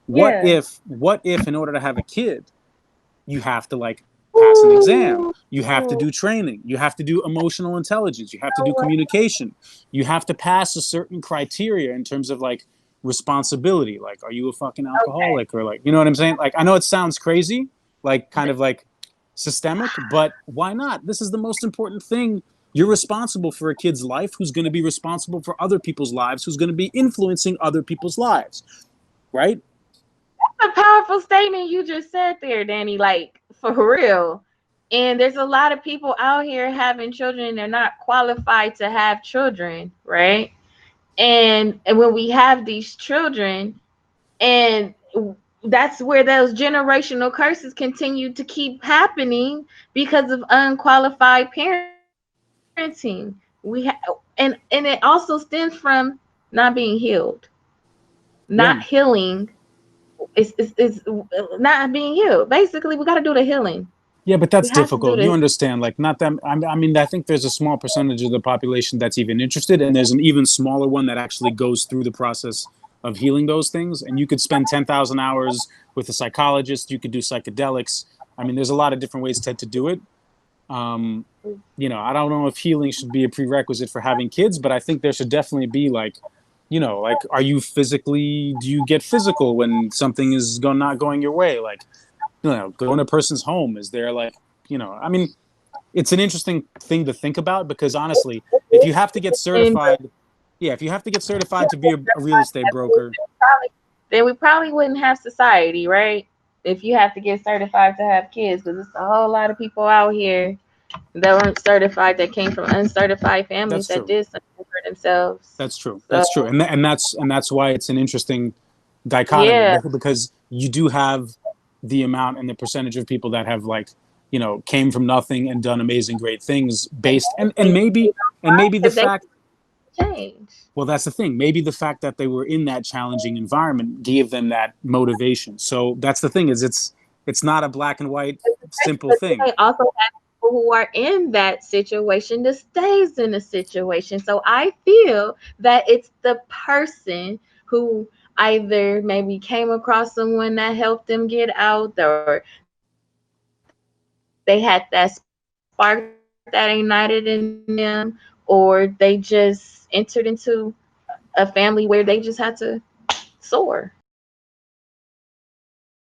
Yeah. What if in order to have a kid, you have to like pass an exam, Ooh. you have to You do training, you have to do emotional intelligence, you have to know do what? communication, you have to pass a certain criteria in terms of like responsibility, like are you a fucking Okay. alcoholic, or like, you know what I'm saying? Like I know it sounds crazy, like kind of like systemic, but why not? This is the most important thing. You're responsible for a kid's life who's going to be responsible for other people's lives, who's going to be influencing other people's lives, right? A powerful statement you just said there, Danny. Like for real. And there's a lot of people out here having children and they're not qualified to have children, right? And when we have these children, and that's where those generational curses continue to keep happening because of unqualified parenting. And it also stems from not being healed, not Yeah. healing. Is not being healed. Basically, we got to do the healing. Yeah, but We that's have to do difficult. You this. understand, like, not that. I mean, I think there's a small percentage of the population that's even interested, and there's an even smaller one that actually goes through the process of healing those things. And you could spend 10,000 hours with a psychologist. You could do psychedelics. I mean, there's a lot of different ways to do it. Um, I don't know if healing should be a prerequisite for having kids, but I think there should definitely be like, like, are you physically? Do you get physical when something is not going your way? Like, go in a person's home. Is there like, I mean, it's an interesting thing to think about because honestly, if you have to get And certified, yeah, if you have to get certified to be a real estate broker, then we probably wouldn't have society, right? If you have to get certified to have kids, because there's a whole lot of people out here that weren't certified, that came from uncertified families that's that true. did something for themselves. That's true. So That's true. And that's why it's an interesting dichotomy yeah, because you do have the amount and the percentage of people that have like, came from nothing and done amazing great things based and maybe the if they fact. change. Well, that's the thing. Maybe the fact that they were in that challenging environment gave them that motivation. So that's the thing, is it's not a black and white simple But thing. they also have people who are in that situation that stays in the situation. So I feel that it's the person who either maybe came across someone that helped them get out, or they had that spark that ignited in them, or they just entered into a family where they just had to soar.